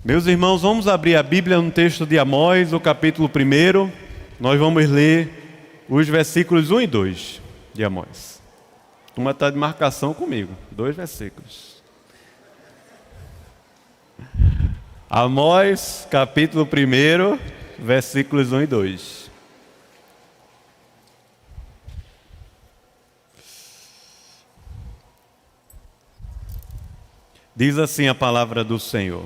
Meus irmãos, vamos abrir a Bíblia no texto de Amós, o capítulo 1. Nós vamos ler os versículos 1 e 2 de Amós. Uma está de marcação comigo, 2 versículos. Amós, capítulo 1, versículos 1 e 2. Diz assim a palavra do Senhor.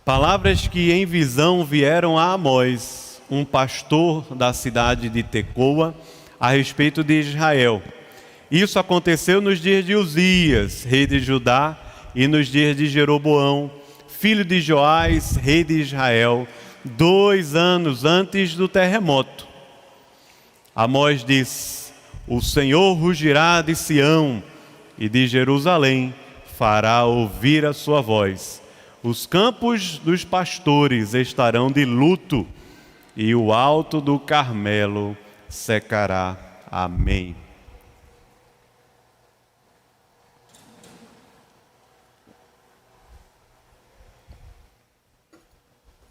Palavras que em visão vieram a Amós, um pastor da cidade de Tecoa, a respeito de Israel. Isso aconteceu nos dias de Uzias, rei de Judá, e nos dias de Jeroboão, filho de Joás, rei de Israel, 2 anos antes do terremoto. Amós diz: o Senhor rugirá de Sião, e de Jerusalém fará ouvir a sua voz. Os campos dos pastores estarão de luto, e o alto do Carmelo secará. Amém.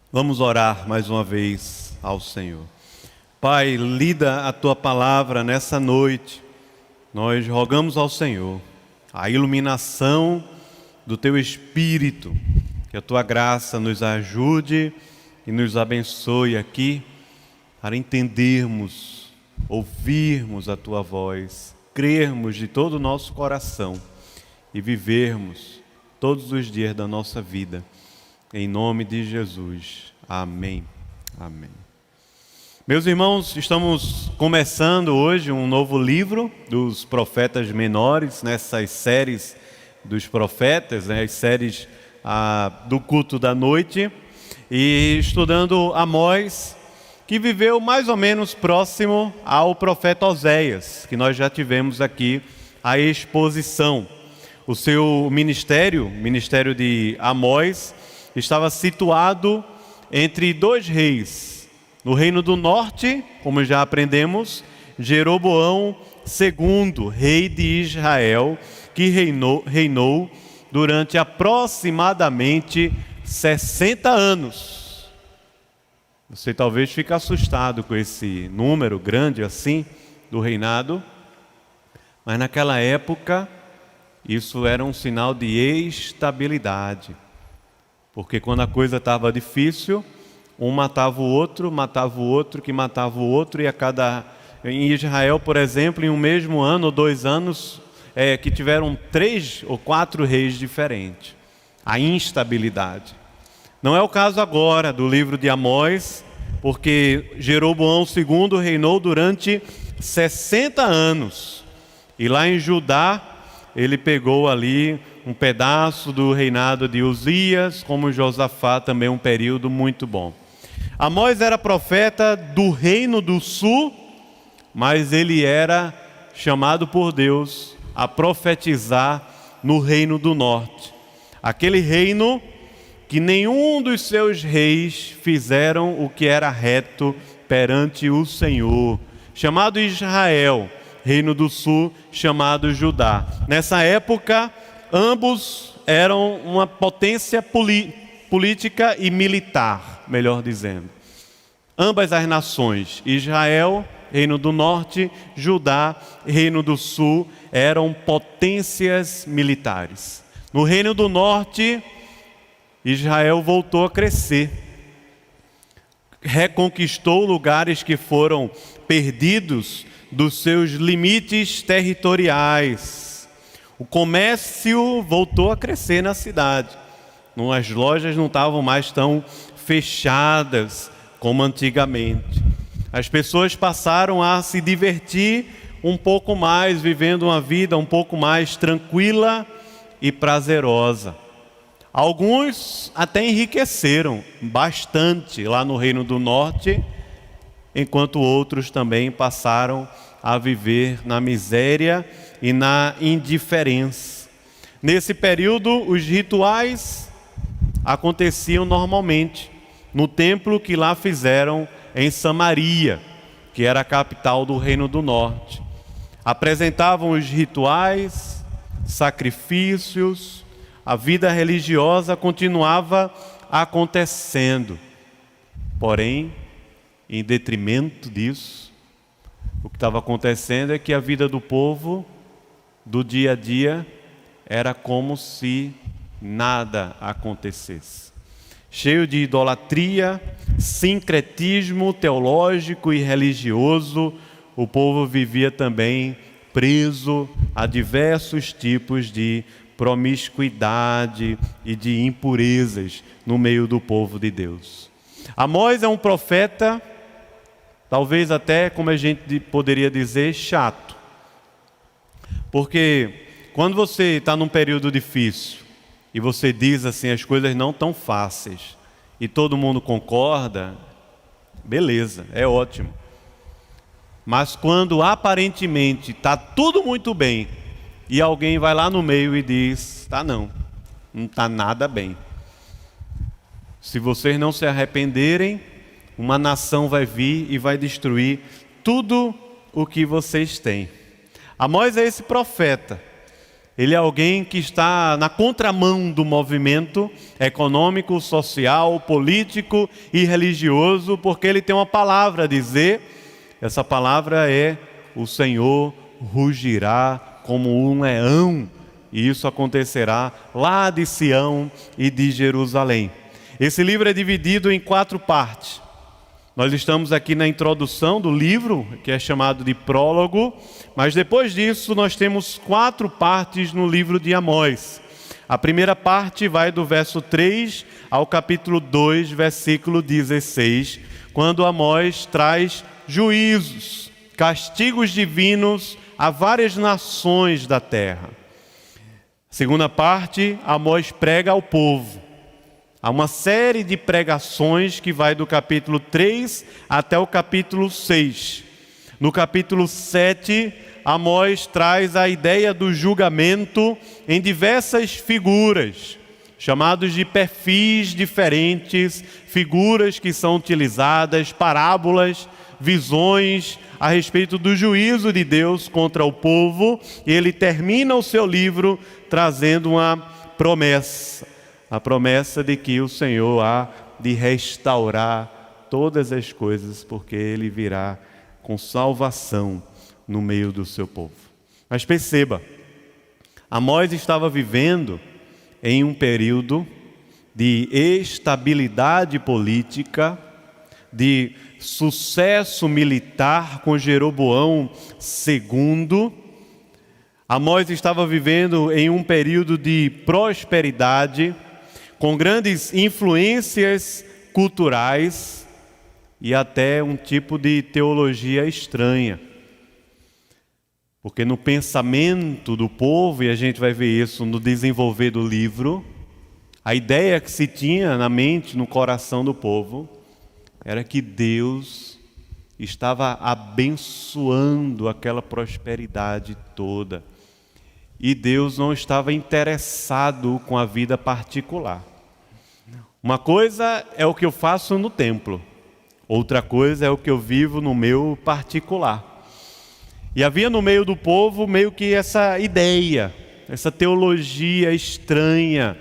Vamos orar mais uma vez ao Senhor. Pai, lida a Tua palavra nessa noite. Nós rogamos ao Senhor a iluminação do Teu Espírito, que a Tua graça nos ajude e nos abençoe aqui para entendermos, ouvirmos a Tua voz, crermos de todo o nosso coração e vivermos todos os dias da nossa vida. Em nome de Jesus. Amém. Amém. Meus irmãos, estamos começando hoje um novo livro dos profetas menores, nessas séries dos profetas, as séries do culto da noite, e estudando Amós, que viveu mais ou menos próximo ao profeta Oséias, que nós já tivemos aqui a exposição. O seu ministério, o ministério de Amós, estava situado entre 2 reis. No reino do norte, como já aprendemos, Jeroboão II, rei de Israel, que reinou durante aproximadamente 60 anos. Você talvez fique assustado com esse número grande assim do reinado, mas naquela época isso era um sinal de estabilidade, porque quando a coisa estava difícil, um matava o outro, que matava o outro, e em Israel, por exemplo, em um mesmo ano ou 2 anos, que tiveram 3 ou 4 reis diferentes. A instabilidade. Não é o caso agora do livro de Amós, porque Jeroboão II reinou durante 60 anos. E lá em Judá, ele pegou ali um pedaço do reinado de Uzias, como Josafá, também um período muito bom. Amós era profeta do reino do sul, mas ele era chamado por Deus a profetizar no reino do norte. Aquele reino que nenhum dos seus reis fizeram o que era reto perante o Senhor, chamado Israel, reino do sul, chamado Judá. Nessa época, ambos eram uma potência política e militar, melhor dizendo. Ambas as nações, Israel, reino do norte, Judá, reino do sul, eram potências militares. No reino do norte, Israel voltou a crescer. Reconquistou lugares que foram perdidos dos seus limites territoriais. O comércio voltou a crescer na cidade. As lojas não estavam mais tão fechadas como antigamente. As pessoas passaram a se divertir um pouco mais, vivendo uma vida um pouco mais tranquila e prazerosa. Alguns até enriqueceram bastante lá no Reino do Norte, enquanto outros também passaram a viver na miséria e na indiferença. Nesse período, os rituais aconteciam normalmente no templo que lá fizeram em Samaria, que era a capital do Reino do Norte. Apresentavam os rituais, sacrifícios, a vida religiosa continuava acontecendo. Porém, em detrimento disso, o que estava acontecendo é que a vida do povo, do dia a dia, era como se nada acontecesse. Cheio de idolatria, sincretismo teológico e religioso, o povo vivia também preso a diversos tipos de promiscuidade e de impurezas no meio do povo de Deus. Amós é um profeta, talvez até, como a gente poderia dizer, chato. Porque quando você está num período difícil e você diz assim, as coisas não tão fáceis, e todo mundo concorda, beleza, é ótimo. Mas quando aparentemente está tudo muito bem, e alguém vai lá no meio e diz, não está nada bem. Se vocês não se arrependerem, uma nação vai vir e vai destruir tudo o que vocês têm. Amós é esse profeta. Ele é alguém que está na contramão do movimento econômico, social, político e religioso, porque ele tem uma palavra a dizer. Essa palavra é: o Senhor rugirá como um leão, e isso acontecerá lá de Sião e de Jerusalém. Esse livro é dividido em 4 partes. Nós estamos aqui na introdução do livro, que é chamado de prólogo, mas depois disso nós temos 4 partes no livro de Amós. A primeira parte vai do verso 3 ao capítulo 2, versículo 16, quando Amós traz juízos, castigos divinos a várias nações da terra. Segunda parte, Amós prega ao povo. Há uma série de pregações que vai do capítulo 3 até o capítulo 6. No capítulo 7, Amós traz a ideia do julgamento em diversas figuras, chamados de perfis diferentes, figuras que são utilizadas, parábolas, visões a respeito do juízo de Deus contra o povo. E ele termina o seu livro trazendo uma promessa. A promessa de que o Senhor há de restaurar todas as coisas, porque Ele virá com salvação no meio do seu povo. Mas perceba, Amós estava vivendo em um período de estabilidade política, de sucesso militar com Jeroboão II. Amós estava vivendo em um período de prosperidade, com grandes influências culturais e até um tipo de teologia estranha. Porque no pensamento do povo, e a gente vai ver isso no desenvolver do livro, a ideia que se tinha na mente, no coração do povo, era que Deus estava abençoando aquela prosperidade toda. E Deus não estava interessado com a vida particular. Uma coisa é o que eu faço no templo, outra coisa é o que eu vivo no meu particular. E havia no meio do povo meio que essa ideia, essa teologia estranha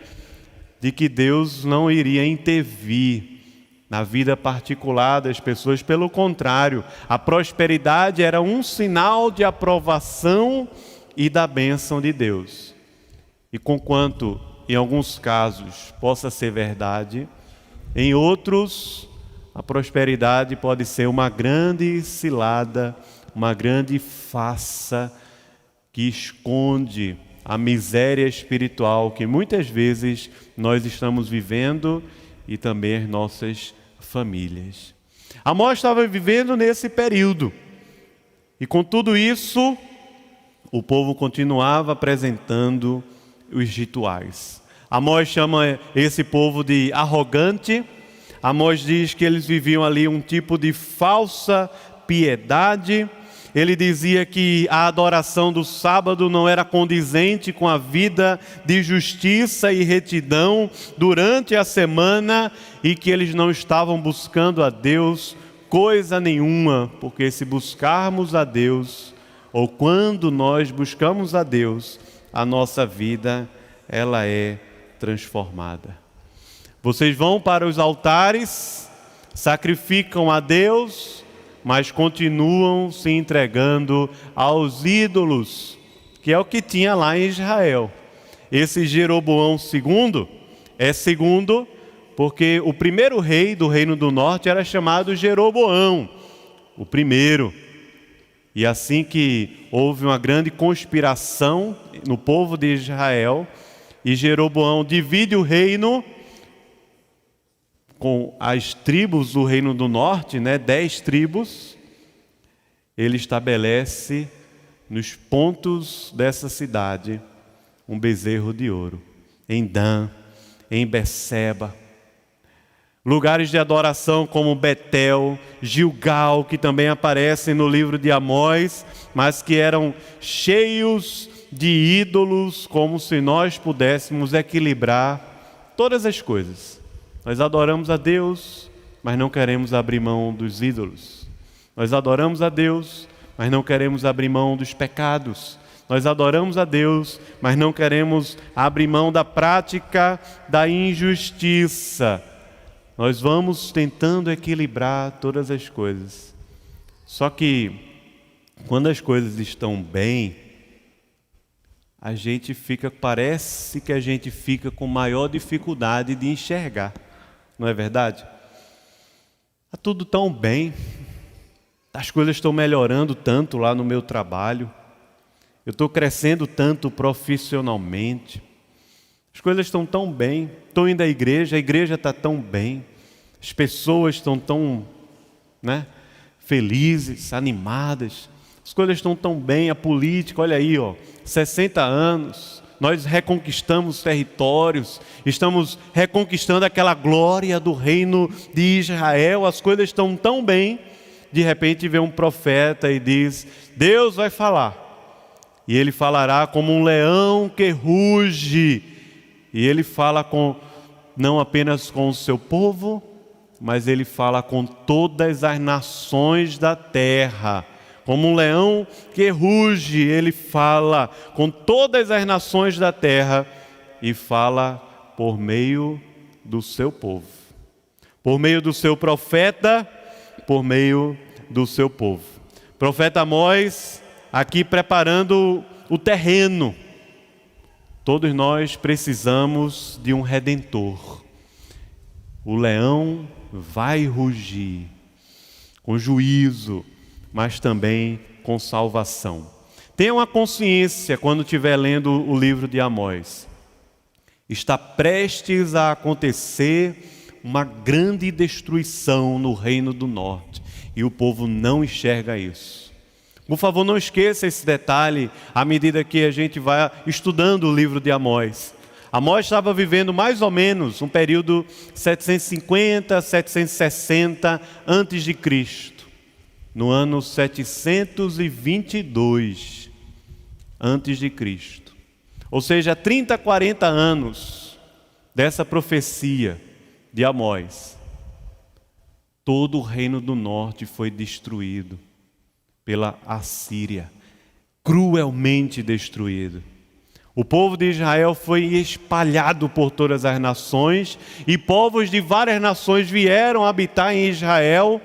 de que Deus não iria intervir na vida particular das pessoas. Pelo contrário, a prosperidade era um sinal de aprovação e da bênção de Deus. E conquanto em alguns casos possa ser verdade, em outros a prosperidade pode ser uma grande cilada, uma grande farsa que esconde a miséria espiritual que muitas vezes nós estamos vivendo e também as nossas famílias. Amós estava vivendo nesse período, e com tudo isso o povo continuava apresentando os rituais. Amós chama esse povo de arrogante. Amós diz que eles viviam ali um tipo de falsa piedade. Ele dizia que a adoração do sábado não era condizente com a vida de justiça e retidão durante a semana, e que eles não estavam buscando a Deus coisa nenhuma, porque se buscarmos a Deus, ou quando nós buscamos a Deus, a nossa vida, ela é transformada. Vocês vão para os altares, sacrificam a Deus, mas continuam se entregando aos ídolos, que é o que tinha lá em Israel. Esse Jeroboão II é segundo porque o primeiro rei do Reino do Norte era chamado Jeroboão, o primeiro. E assim que houve uma grande conspiração no povo de Israel, e Jeroboão divide o reino com as tribos do Reino do Norte, 10 tribos, ele estabelece nos pontos dessa cidade um bezerro de ouro, em Dan, em Beceba, lugares de adoração como Betel, Gilgal, que também aparecem no livro de Amós, mas que eram cheios de ídolos, como se nós pudéssemos equilibrar todas as coisas. Nós adoramos a Deus, mas não queremos abrir mão dos ídolos. Nós adoramos a Deus, mas não queremos abrir mão dos pecados. Nós adoramos a Deus, mas não queremos abrir mão da prática da injustiça. Nós vamos tentando equilibrar todas as coisas. Só que, quando as coisas estão bem, parece que a gente fica com maior dificuldade de enxergar. Não é verdade? Está tudo tão bem, as coisas estão melhorando tanto lá no meu trabalho, eu estou crescendo tanto profissionalmente, as coisas estão tão bem, estou indo à igreja, a igreja está tão bem, as pessoas estão tão felizes, animadas, as coisas estão tão bem, a política, olha aí, 60 anos, nós reconquistamos territórios, estamos reconquistando aquela glória do reino de Israel, as coisas estão tão bem, de repente vem um profeta e diz, Deus vai falar, e ele falará como um leão que ruge, e ele fala não apenas com o seu povo, mas ele fala com todas as nações da terra. Como um leão que ruge, ele fala com todas as nações da terra e fala por meio do seu povo. Por meio do seu profeta, por meio do seu povo. Profeta Amós, aqui preparando o terreno. Todos nós precisamos de um redentor. O leão vai rugir com juízo, mas também com salvação. Tenha uma consciência quando estiver lendo o livro de Amós. Está prestes a acontecer uma grande destruição no Reino do Norte, e o povo não enxerga isso. Por favor, não esqueça esse detalhe à medida que a gente vai estudando o livro de Amós. Amós estava vivendo mais ou menos um período 750, 760 antes de Cristo. No ano 722 antes de Cristo. Ou seja, 30, 40 anos dessa profecia de Amós. Todo o reino do norte foi destruído pela Assíria, cruelmente destruído. O povo de Israel foi espalhado por todas as nações e povos de várias nações vieram habitar em Israel.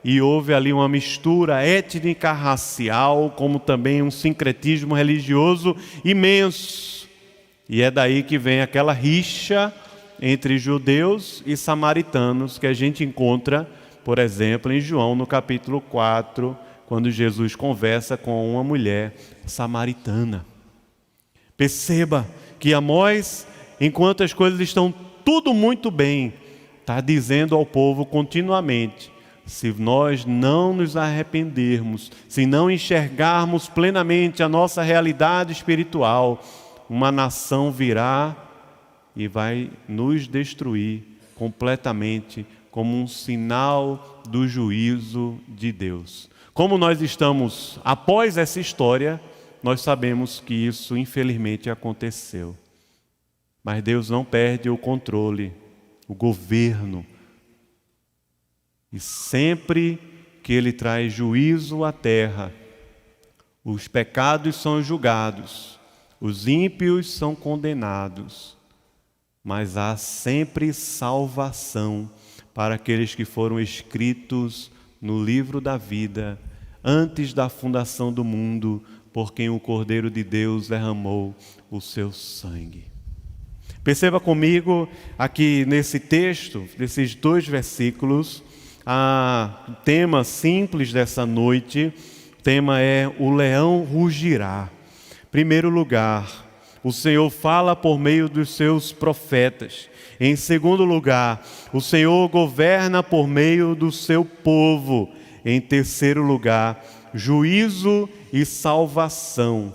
E houve ali uma mistura étnica, racial, como também um sincretismo religioso imenso. E é daí que vem aquela rixa entre judeus e samaritanos que a gente encontra, por exemplo, em João, no capítulo 4, quando Jesus conversa com uma mulher samaritana. Perceba que Amós, enquanto as coisas estão tudo muito bem, está dizendo ao povo continuamente, se nós não nos arrependermos, se não enxergarmos plenamente a nossa realidade espiritual, uma nação virá e vai nos destruir completamente como um sinal do juízo de Deus. Como nós estamos após essa história, nós sabemos que isso infelizmente aconteceu. Mas Deus não perde o controle, o governo. E sempre que Ele traz juízo à terra, os pecados são julgados, os ímpios são condenados, mas há sempre salvação para aqueles que foram escritos no livro da vida, antes da fundação do mundo, por quem o Cordeiro de Deus derramou o seu sangue. Perceba comigo aqui nesse texto, desses 2 versículos, o tema simples dessa noite, o tema é o leão rugirá. Primeiro lugar, o Senhor fala por meio dos seus profetas. Em segundo lugar, o Senhor governa por meio do seu povo. Em terceiro lugar, juízo e salvação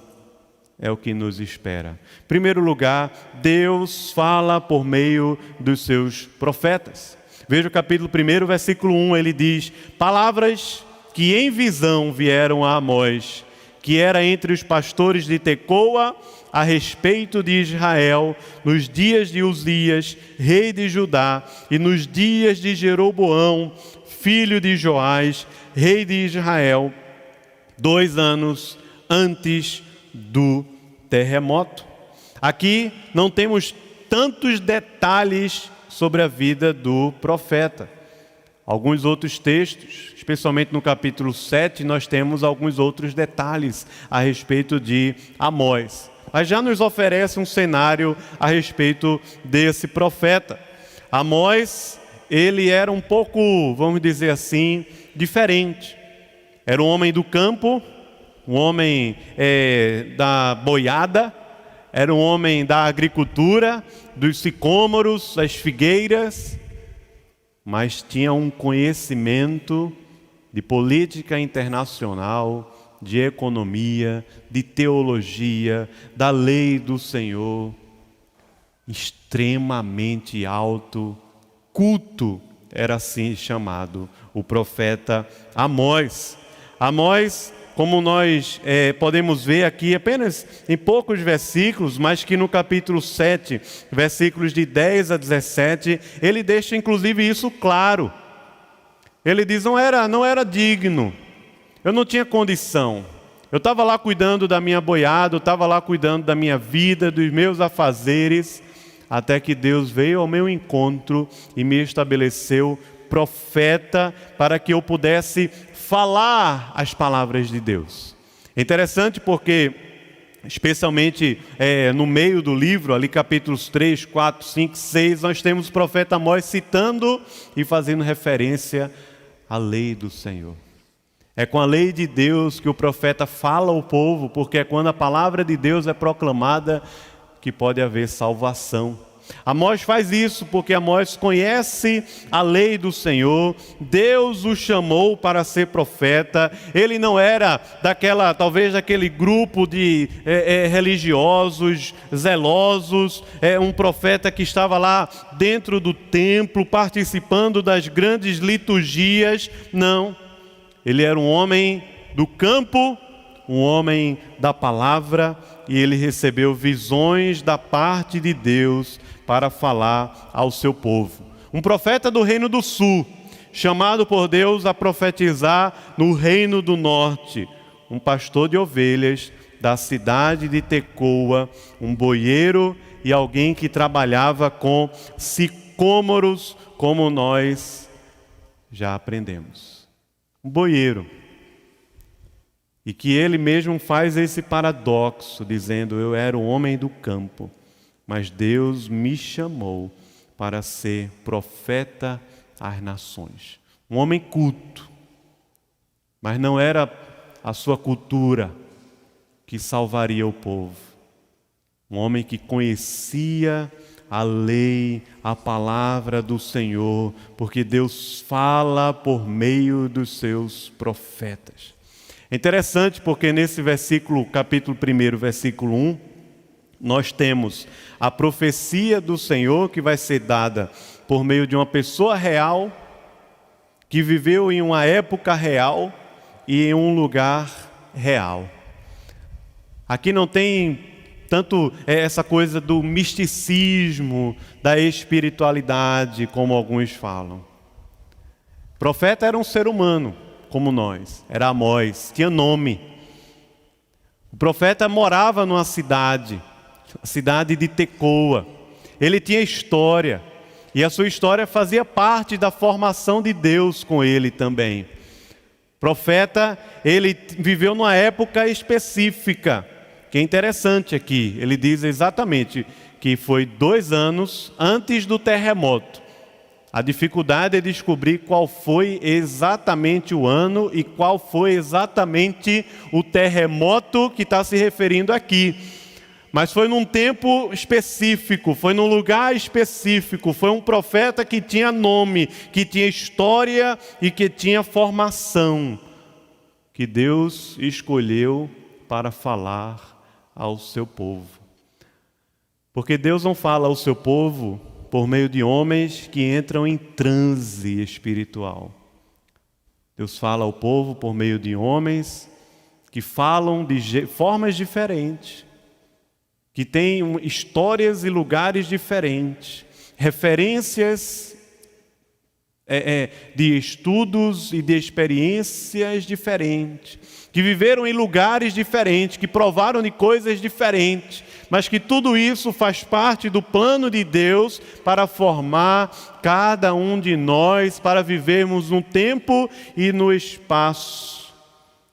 é o que nos espera. Em primeiro lugar, Deus fala por meio dos seus profetas. Veja o capítulo 1, versículo 1, ele diz: palavras que em visão vieram a Amós, que era entre os pastores de Tecoa, a respeito de Israel, nos dias de Uzias, rei de Judá, e nos dias de Jeroboão, filho de Joás, rei de Israel, 2 anos antes do terremoto. Aqui não temos tantos detalhes sobre a vida do profeta. Alguns outros textos, especialmente no capítulo 7, nós temos alguns outros detalhes a respeito de Amós. Mas já nos oferece um cenário a respeito desse profeta. Amós, ele era um pouco, vamos dizer assim, diferente. Era um homem do campo, um homem da boiada, era um homem da agricultura, dos sicômoros, das figueiras, mas tinha um conhecimento de política internacional, de economia, de teologia, da lei do Senhor, extremamente alto, culto, era assim chamado o profeta Amós. Amós, como nós podemos ver aqui apenas em poucos versículos, mas que no capítulo 7, versículos de 10 a 17, ele deixa inclusive isso claro. Ele diz: não era digno, eu não tinha condição, eu estava lá cuidando da minha boiada, eu estava lá cuidando da minha vida, dos meus afazeres, até que Deus veio ao meu encontro e me estabeleceu profeta para que eu pudesse falar as palavras de Deus. É interessante porque, especialmente no meio do livro, ali capítulos 3, 4, 5, 6, nós temos o profeta Amós citando e fazendo referência à lei do Senhor. É com a lei de Deus que o profeta fala ao povo, porque é quando a palavra de Deus é proclamada que pode haver salvação. Amós faz isso porque Amós conhece a lei do Senhor, Deus o chamou para ser profeta. Ele não era talvez daquele grupo de religiosos, zelosos, um profeta que estava lá dentro do templo, participando das grandes liturgias. Não, ele era um homem do campo, um homem da palavra, e ele recebeu visões da parte de Deus para falar ao seu povo. Um profeta do reino do sul, chamado por Deus a profetizar no reino do norte. Um pastor de ovelhas da cidade de Tecoa, um boieiro e alguém que trabalhava com sicômoros, como nós já aprendemos. Um boieiro. E que ele mesmo faz esse paradoxo, dizendo: eu era um homem do campo, mas Deus me chamou para ser profeta às nações. Um homem culto, mas não era a sua cultura que salvaria o povo. Um homem que conhecia a lei, a palavra do Senhor, porque Deus fala por meio dos seus profetas. É interessante porque nesse versículo, capítulo 1, versículo 1, nós temos a profecia do Senhor que vai ser dada por meio de uma pessoa real, que viveu em uma época real e em um lugar real. Aqui não tem tanto essa coisa do misticismo, da espiritualidade, como alguns falam. O profeta era um ser humano, como nós, era Amós, tinha nome. O profeta morava numa cidade, a cidade de Tecoa. ele tinha história, e a sua história fazia parte da formação de Deus com ele também. Profeta, ele viveu numa época específica, que é interessante aqui, ele diz exatamente que foi 2 anos antes do terremoto. A dificuldade é descobrir qual foi exatamente o ano e qual foi exatamente o terremoto que está se referindo aqui. Mas foi num tempo específico, foi num lugar específico, foi um profeta que tinha nome, que tinha história e que tinha formação, que Deus escolheu para falar ao seu povo. Porque Deus não fala ao seu povo por meio de homens que entram em transe espiritual. Deus fala ao povo por meio de homens que falam de formas diferentes, que têm histórias e lugares diferentes, referências de estudos e de experiências diferentes, que viveram em lugares diferentes, que provaram de coisas diferentes, mas que tudo isso faz parte do plano de Deus para formar cada um de nós, para vivermos no tempo e no espaço,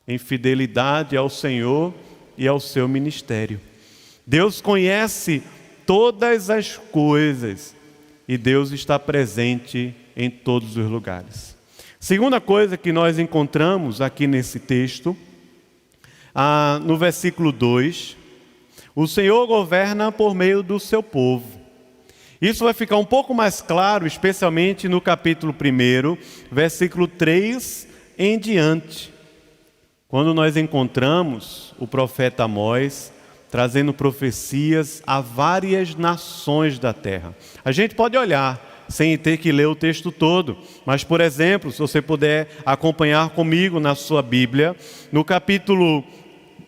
em fidelidade ao Senhor e ao seu ministério. Deus conhece todas as coisas e Deus está presente em todos os lugares. Segunda coisa que nós encontramos aqui nesse texto, no versículo 2, o Senhor governa por meio do seu povo. Isso vai ficar um pouco mais claro, especialmente no capítulo 1, versículo 3 em diante, quando nós encontramos o profeta Amós trazendo profecias a várias nações da terra. A gente pode olhar sem ter que ler o texto todo, mas, por exemplo, se você puder acompanhar comigo na sua Bíblia, no capítulo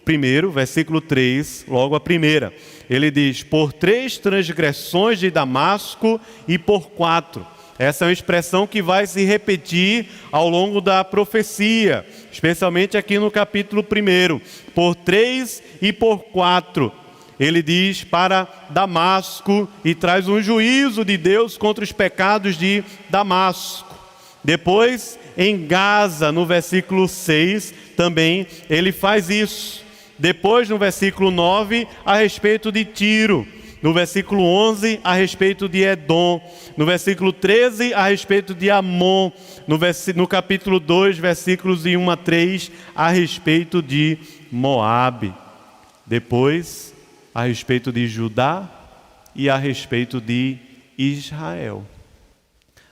1, versículo 3, logo a primeira, ele diz: por 3 transgressões de Damasco e por 4. Essa é uma expressão que vai se repetir ao longo da profecia, especialmente aqui no capítulo 1. Por 3 e por 4, ele diz para Damasco e traz um juízo de Deus contra os pecados de Damasco. Depois, em Gaza, no versículo 6, também ele faz isso. Depois, no versículo 9, a respeito de Tiro. No versículo 11, a respeito de Edom. No versículo 13, a respeito de Amon. No capítulo 2, versículos de 1 a 3, a respeito de Moabe. Depois, a respeito de Judá e a respeito de Israel.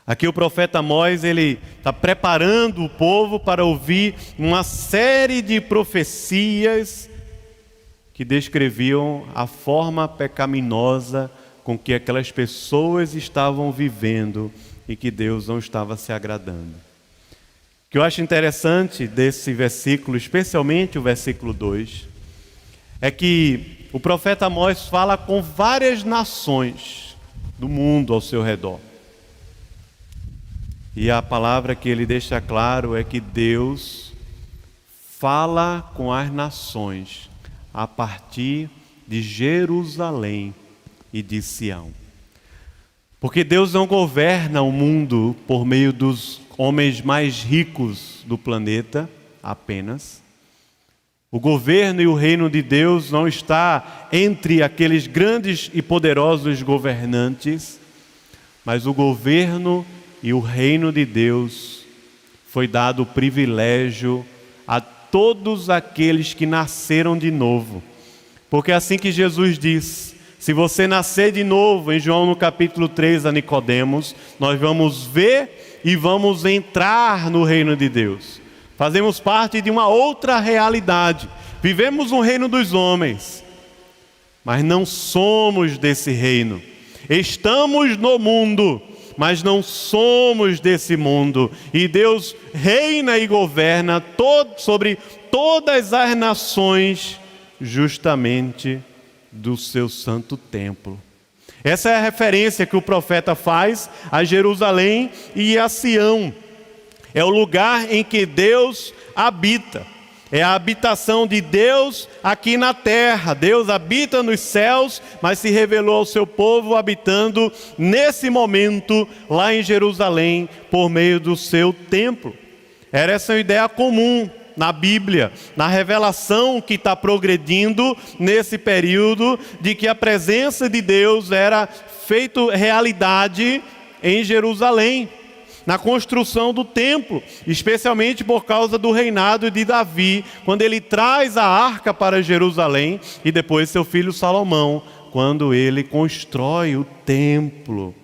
Aqui o profeta Amós, ele está preparando o povo para ouvir uma série de profecias que descreviam a forma pecaminosa com que aquelas pessoas estavam vivendo e que Deus não estava se agradando. O que eu acho interessante desse versículo, especialmente o versículo 2, é que o profeta Amós fala com várias nações do mundo ao seu redor. E a palavra que ele deixa claro é que Deus fala com as nações a partir de Jerusalém e de Sião. Porque Deus não governa o mundo por meio dos homens mais ricos do planeta apenas. O governo e o reino de Deus não está entre aqueles grandes e poderosos governantes, mas o governo e o reino de Deus foi dado o privilégio a todos aqueles que nasceram de novo. Porque é assim que Jesus diz: se você nascer de novo, em João no capítulo 3 a Nicodemos, nós vamos ver e vamos entrar no reino de Deus. Fazemos parte de uma outra realidade. Vivemos no reino dos homens, mas não somos desse reino. Estamos no mundo, mas não somos desse mundo. E Deus reina e governa sobre todas as nações, justamente do seu santo templo. Essa é a referência que o profeta faz a Jerusalém e a Sião. É o lugar em que Deus habita. É a habitação de Deus aqui na terra. Deus habita nos céus, mas se revelou ao seu povo habitando nesse momento lá em Jerusalém por meio do seu templo. Era essa ideia comum na Bíblia, na revelação que está progredindo nesse período de que a presença de Deus era feita realidade em Jerusalém. Na construção do templo, especialmente por causa do reinado de Davi, quando ele traz a arca para Jerusalém, e depois seu filho Salomão, quando ele constrói o templo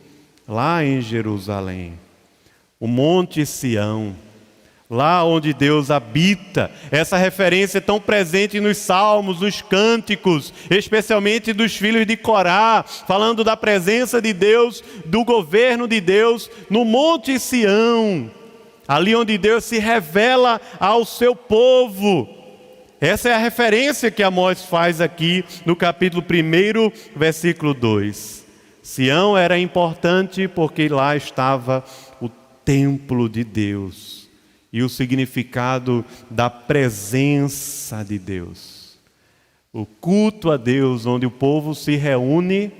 lá em Jerusalém. O Monte Sião, lá onde Deus habita, essa referência é tão presente nos salmos, nos cânticos, especialmente dos filhos de Corá, falando da presença de Deus, do governo de Deus no Monte Sião, ali onde Deus se revela ao seu povo. Essa é a referência que Amós faz aqui no capítulo 1, versículo 2. Sião era importante porque lá estava o templo de Deus e o significado da presença de Deus. O culto a Deus, onde o povo se reúne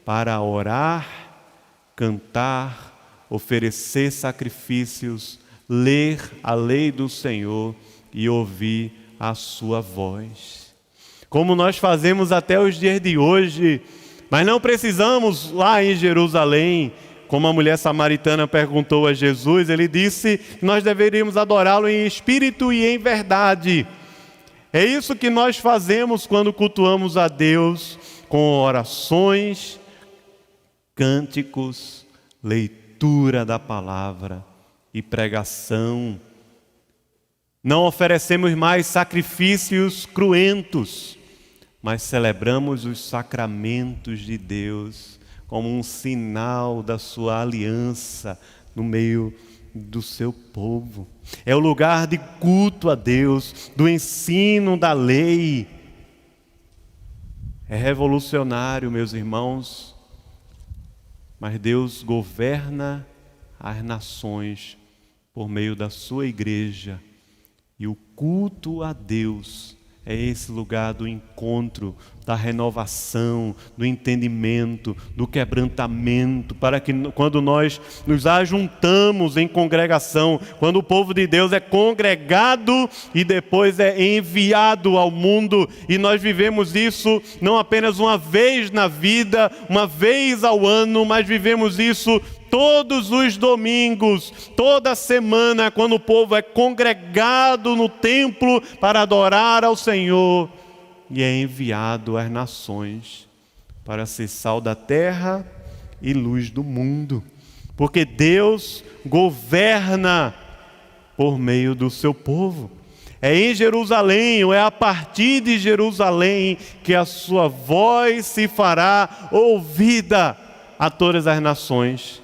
para orar, cantar, oferecer sacrifícios, ler a lei do Senhor e ouvir a sua voz. Como nós fazemos até os dias de hoje, mas não precisamos lá em Jerusalém. Como a mulher samaritana perguntou a Jesus, ele disse que nós deveríamos adorá-lo em espírito e em verdade. É isso que nós fazemos quando cultuamos a Deus, com orações, cânticos, leitura da palavra e pregação. Não oferecemos mais sacrifícios cruentos, mas celebramos os sacramentos de Deus como um sinal da sua aliança no meio do seu povo. É o lugar de culto a Deus, do ensino da lei. É revolucionário, meus irmãos, mas Deus governa as nações por meio da sua igreja. E o culto a Deus é esse lugar do encontro, da renovação, do entendimento, do quebrantamento, para que quando nós nos ajuntamos em congregação, quando o povo de Deus é congregado e depois é enviado ao mundo, e nós vivemos isso não apenas uma vez na vida, uma vez ao ano, mas vivemos isso todos os domingos, toda semana, quando o povo é congregado no templo para adorar ao Senhor e é enviado às nações para ser sal da terra e luz do mundo, porque Deus governa por meio do seu povo. É em Jerusalém, ou é a partir de Jerusalém, que a sua voz se fará ouvida a todas as nações.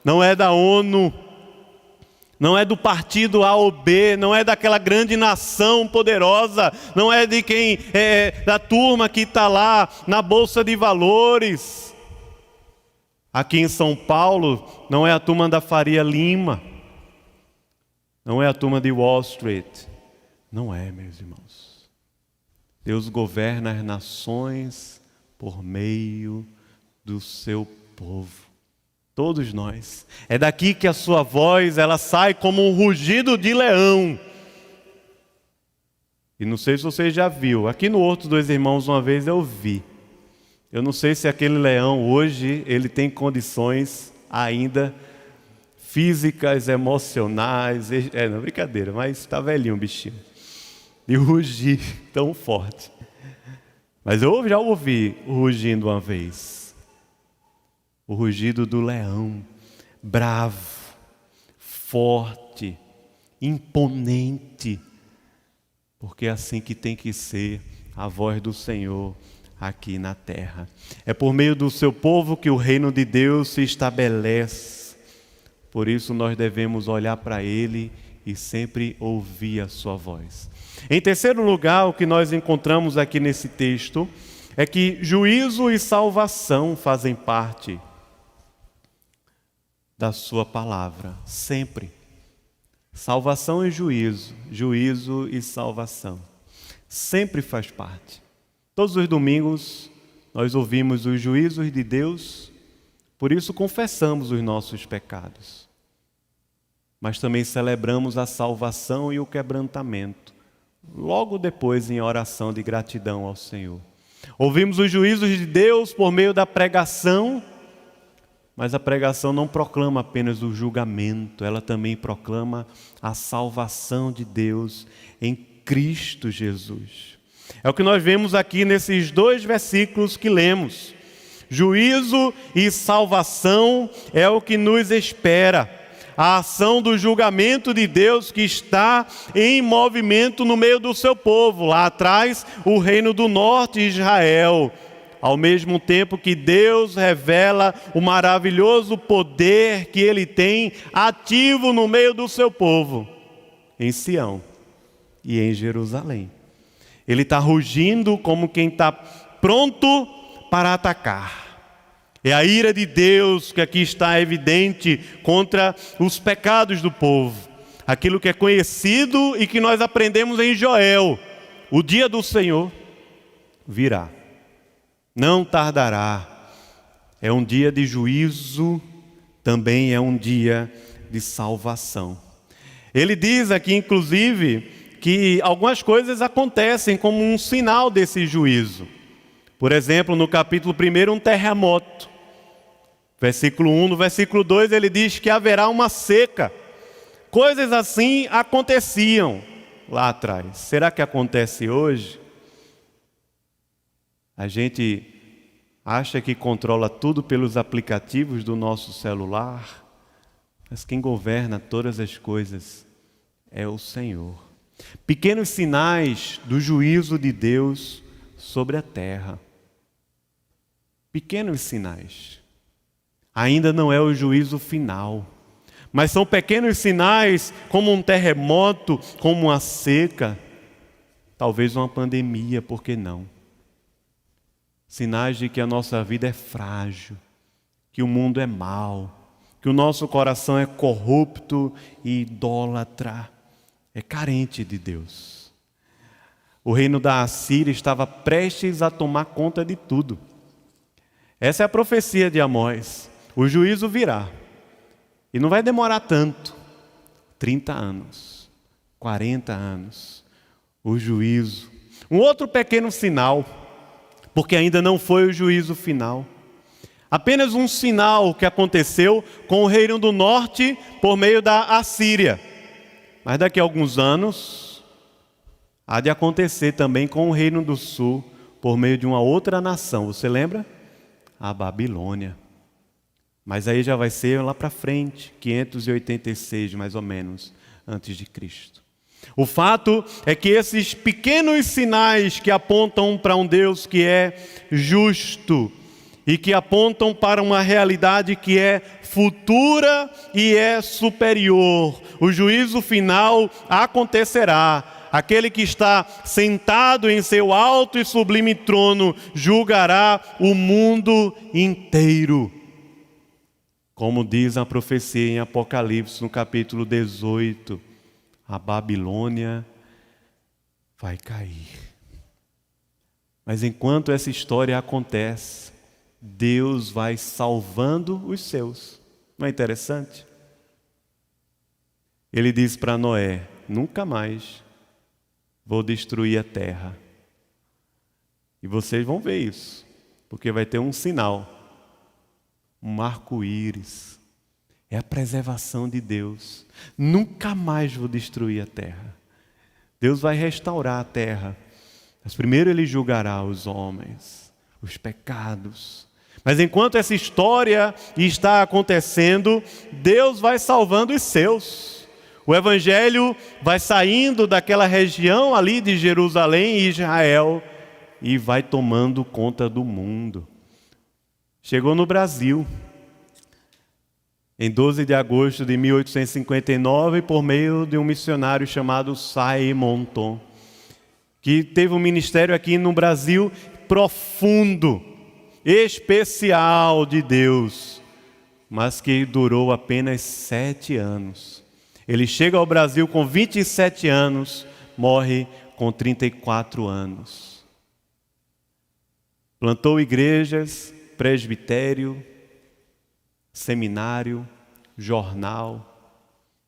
Não é da ONU, não é do partido A ou B, não é daquela grande nação poderosa, não é de quem é da turma que está lá na Bolsa de Valores. Aqui em São Paulo, não é a turma da Faria Lima, não é a turma de Wall Street, não é, meus irmãos. Deus governa as nações por meio do seu povo. Todos nós. É daqui que a sua voz, ela sai como um rugido de leão. E não sei se você já viu. Aqui no Horto dos Irmãos, uma vez eu vi. Eu não sei se aquele leão hoje, ele tem condições ainda físicas, emocionais. Não é brincadeira, mas está velhinho o bichinho. De rugir tão forte. Mas eu já ouvi o rugindo uma vez. O rugido do leão, bravo, forte, imponente, porque é assim que tem que ser a voz do Senhor aqui na terra. É por meio do seu povo que o reino de Deus se estabelece. Por isso nós devemos olhar para Ele e sempre ouvir a sua voz. Em terceiro lugar, o que nós encontramos aqui nesse texto é que juízo e salvação fazem parte da sua palavra, sempre. Salvação e juízo, juízo e salvação. Sempre faz parte. Todos os domingos nós ouvimos os juízos de Deus, por isso confessamos os nossos pecados. Mas também celebramos a salvação e o quebrantamento, logo depois em oração de gratidão ao Senhor. Ouvimos os juízos de Deus por meio da pregação, mas a pregação não proclama apenas o julgamento, ela também proclama a salvação de Deus em Cristo Jesus. É o que nós vemos aqui nesses 2 versículos que lemos. Juízo e salvação é o que nos espera. A ação do julgamento de Deus que está em movimento no meio do seu povo. Lá atrás, o reino do norte, Israel. Ao mesmo tempo que Deus revela o maravilhoso poder que Ele tem ativo no meio do seu povo, em Sião e em Jerusalém. Ele está rugindo como quem está pronto para atacar. É a ira de Deus que aqui está evidente contra os pecados do povo. Aquilo que é conhecido e que nós aprendemos em Joel. O dia do Senhor virá. Não tardará. É um dia de juízo, também é um dia de salvação. Ele diz aqui, inclusive, que algumas coisas acontecem como um sinal desse juízo. Por exemplo, no capítulo 1, um terremoto. Versículo 1, no versículo 2, ele diz que haverá uma seca. Coisas assim aconteciam lá atrás. Será que acontece hoje? A gente acha que controla tudo pelos aplicativos do nosso celular, mas quem governa todas as coisas é o Senhor. Pequenos sinais do juízo de Deus sobre a terra. Pequenos sinais. Ainda não é o juízo final, mas são pequenos sinais como um terremoto, como uma seca, talvez uma pandemia, por que não? Sinais de que a nossa vida é frágil, que o mundo é mau, que o nosso coração é corrupto e idólatra, é carente de Deus. O reino da Assíria estava prestes a tomar conta de tudo. Essa é a profecia de Amós. O juízo virá. E não vai demorar tanto. 30 anos, 40 anos. O juízo. Um outro pequeno sinal, porque ainda não foi o juízo final. Apenas um sinal que aconteceu com o reino do norte por meio da Assíria. Mas daqui a alguns anos, há de acontecer também com o reino do sul por meio de uma outra nação. Você lembra? A Babilônia. Mas aí já vai ser lá para frente, 586 mais ou menos, antes de Cristo. O fato é que esses pequenos sinais que apontam para um Deus que é justo e que apontam para uma realidade que é futura e é superior. O juízo final acontecerá. Aquele que está sentado em seu alto e sublime trono julgará o mundo inteiro. Como diz a profecia em Apocalipse, no capítulo 18, a Babilônia vai cair. Mas enquanto essa história acontece, Deus vai salvando os seus. Não é interessante? Ele diz para Noé: nunca mais vou destruir a terra. E vocês vão ver isso, porque vai ter um sinal. Um arco-íris, é a preservação de Deus. Nunca mais vou destruir a terra. Deus vai restaurar a terra. Mas primeiro Ele julgará os homens, os pecados. Mas enquanto essa história está acontecendo, Deus vai salvando os seus. O Evangelho vai saindo daquela região ali de Jerusalém e Israel e vai tomando conta do mundo. Chegou no Brasil, em 12 de agosto de 1859, por meio de um missionário chamado Simon Tom, que teve um ministério aqui no Brasil profundo, especial de Deus, mas que durou apenas 7 anos. Ele chega ao Brasil com 27 anos, morre com 34 anos. Plantou igrejas, presbitério, seminário, jornal,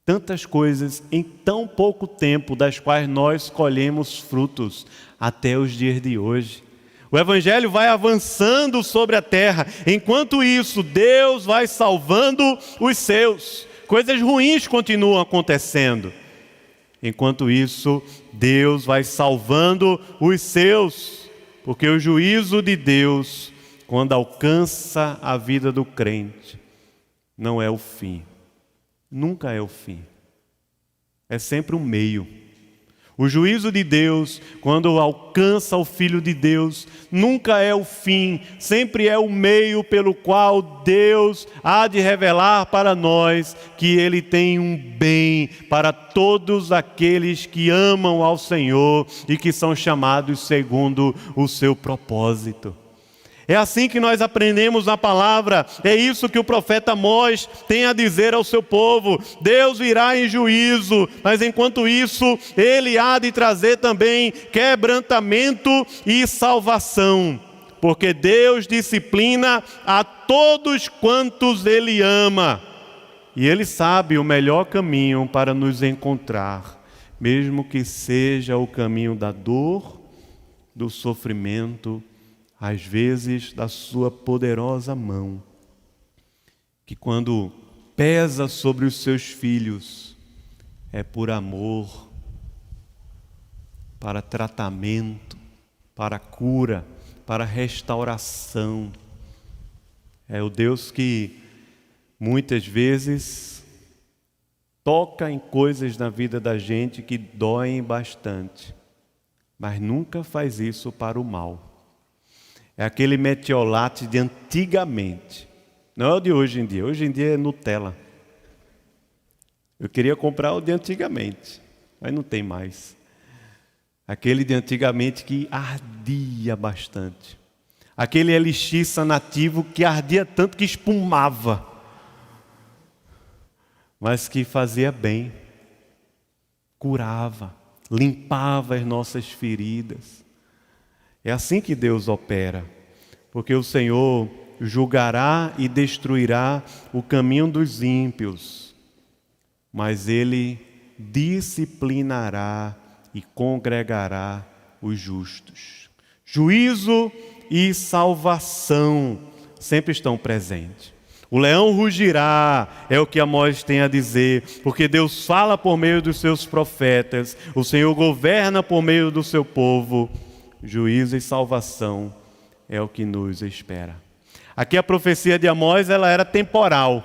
tantas coisas em tão pouco tempo, das quais nós colhemos frutos até os dias de hoje. O Evangelho vai avançando sobre a terra. Enquanto isso, Deus vai salvando os seus. Coisas ruins continuam acontecendo. Enquanto isso, Deus vai salvando os seus. Porque o juízo de Deus, quando alcança a vida do crente, não é o fim. Nunca é o fim. É sempre um meio. O juízo de Deus, quando alcança o Filho de Deus, nunca é o fim, sempre é o meio pelo qual Deus há de revelar para nós que Ele tem um bem para todos aqueles que amam ao Senhor e que são chamados segundo o seu propósito. É assim que nós aprendemos a palavra, é isso que o profeta Amós tem a dizer ao seu povo. Deus virá em juízo, mas enquanto isso, Ele há de trazer também quebrantamento e salvação. Porque Deus disciplina a todos quantos Ele ama. E Ele sabe o melhor caminho para nos encontrar, mesmo que seja o caminho da dor, do sofrimento, às vezes da sua poderosa mão, que quando pesa sobre os seus filhos, é por amor, para tratamento, para cura, para restauração. É o Deus que muitas vezes toca em coisas na vida da gente que doem bastante, mas nunca faz isso para o mal. É aquele metiolate de antigamente. Não é o de hoje em dia. Hoje em dia é Nutella. Eu queria comprar o de antigamente, mas não tem mais. Aquele de antigamente que ardia bastante. Aquele elixir sanativo que ardia tanto que espumava, mas que fazia bem, curava, limpava as nossas feridas. É assim que Deus opera, porque o Senhor julgará e destruirá o caminho dos ímpios, mas Ele disciplinará e congregará os justos. Juízo e salvação sempre estão presentes. O leão rugirá, é o que Amós tem a dizer, porque Deus fala por meio dos seus profetas, o Senhor governa por meio do seu povo. Juízo e salvação é o que nos espera. Aqui a profecia de Amós, ela era temporal.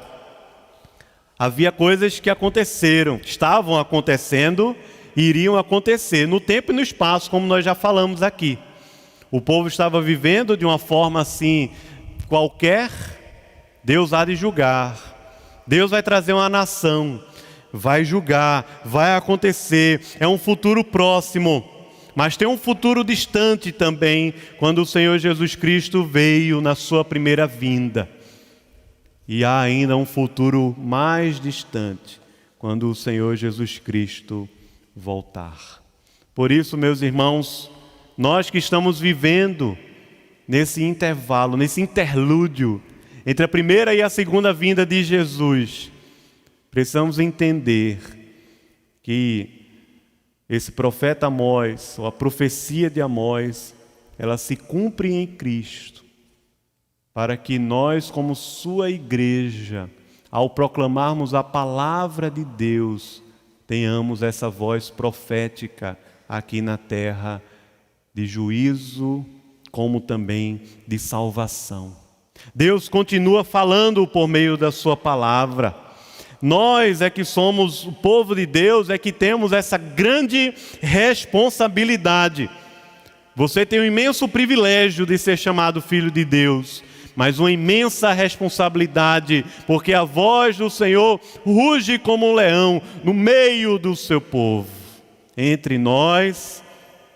Havia coisas que aconteceram, estavam acontecendo e iriam acontecer no tempo e no espaço, como nós já falamos aqui. O povo estava vivendo de uma forma assim, qualquer. Deus há de julgar. Deus vai trazer uma nação, vai julgar, vai acontecer. É um futuro próximo. Mas tem um futuro distante também, quando o Senhor Jesus Cristo veio na sua primeira vinda. E há ainda um futuro mais distante, quando o Senhor Jesus Cristo voltar. Por isso, meus irmãos, nós que estamos vivendo nesse intervalo, nesse interlúdio, entre a primeira e a segunda vinda de Jesus, precisamos entender que esse profeta Amós, ou a profecia de Amós, ela se cumpre em Cristo, para que nós, como sua igreja, ao proclamarmos a palavra de Deus, tenhamos essa voz profética aqui na terra, de juízo, como também de salvação. Deus continua falando por meio da sua palavra. Nós é que somos o povo de Deus, é que temos essa grande responsabilidade. Você tem o imenso privilégio de ser chamado filho de Deus, mas uma imensa responsabilidade, porque a voz do Senhor ruge como um leão no meio do seu povo, entre nós,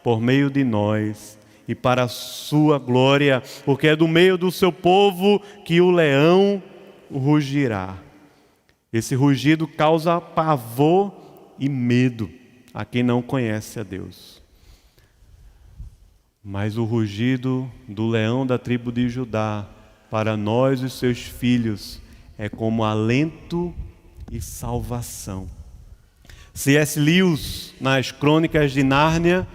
por meio de nós e para a sua glória, porque é do meio do seu povo que o leão rugirá. Esse rugido causa pavor e medo a quem não conhece a Deus. Mas o rugido do leão da tribo de Judá, para nós, os seus filhos, é como alento e salvação. C.S. Lewis, nas Crônicas de Nárnia,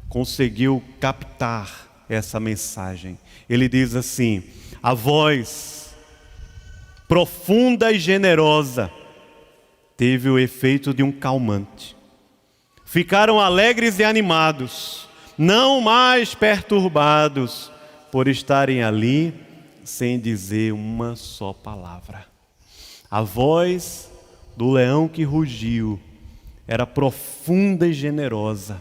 conseguiu captar essa mensagem. Ele diz assim: a voz profunda e generosa teve o efeito de um calmante. Ficaram alegres e animados, não mais perturbados por estarem ali sem dizer uma só palavra. A voz do leão que rugiu era profunda e generosa,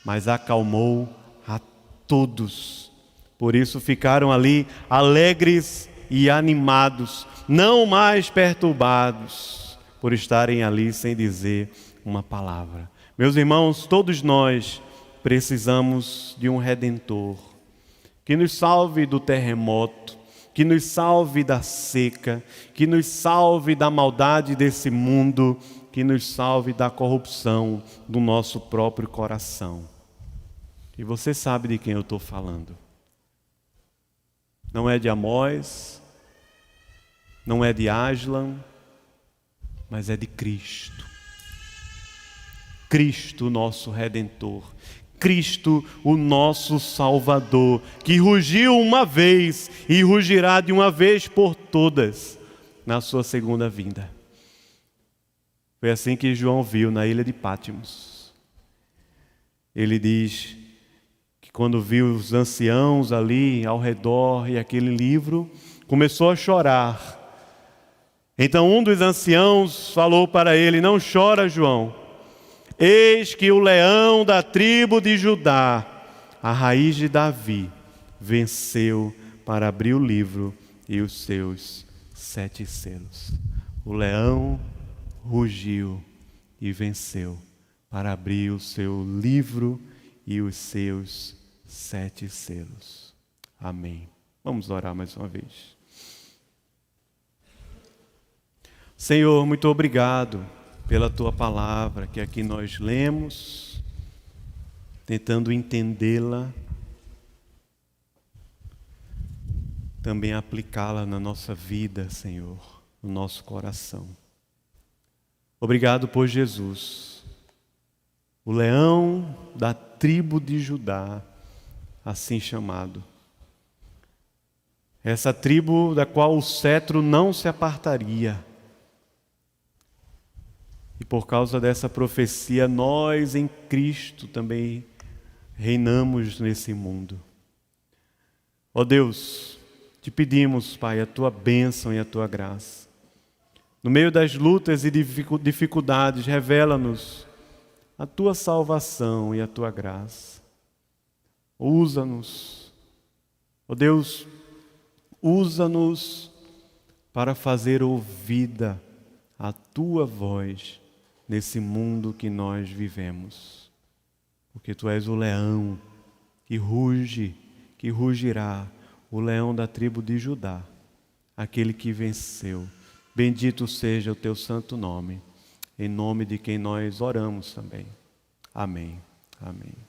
mas acalmou a todos. Por isso ficaram ali alegres e animados, não mais perturbados por estarem ali sem dizer uma palavra. Meus irmãos, todos nós precisamos de um Redentor que nos salve do terremoto, que nos salve da seca, que nos salve da maldade desse mundo, que nos salve da corrupção do nosso próprio coração. E você sabe de quem eu estou falando. Não é de Amós, não é de Aslan, mas é de Cristo. Cristo, nosso Redentor. Cristo, o nosso Salvador, que rugiu uma vez e rugirá de uma vez por todas na sua segunda vinda. Foi assim que João viu na ilha de Pátimos. Ele diz que quando viu os anciãos ali ao redor e aquele livro, começou a chorar. Então um dos anciãos falou para ele: não chora, João. Eis que o leão da tribo de Judá, a raiz de Davi, venceu para abrir o livro e os seus 7 selos. O leão rugiu e venceu para abrir o seu livro e os seus 7 selos. Amém. Vamos orar mais uma vez. Senhor, muito obrigado pela Tua palavra, que aqui nós lemos, tentando entendê-la, também aplicá-la na nossa vida, Senhor, no nosso coração. Obrigado por Jesus, o leão da tribo de Judá, assim chamado. Essa tribo da qual o cetro não se apartaria. E por causa dessa profecia, nós em Cristo também reinamos nesse mundo. Ó Deus, te pedimos, Pai, a Tua bênção e a Tua graça. No meio das lutas e dificuldades, revela-nos a Tua salvação e a Tua graça. Usa-nos, ó Deus, usa-nos para fazer ouvida a Tua voz nesse mundo que nós vivemos. Porque Tu és o leão que ruge, que rugirá, o leão da tribo de Judá, aquele que venceu. Bendito seja o Teu santo nome, em nome de quem nós oramos também. Amém. Amém.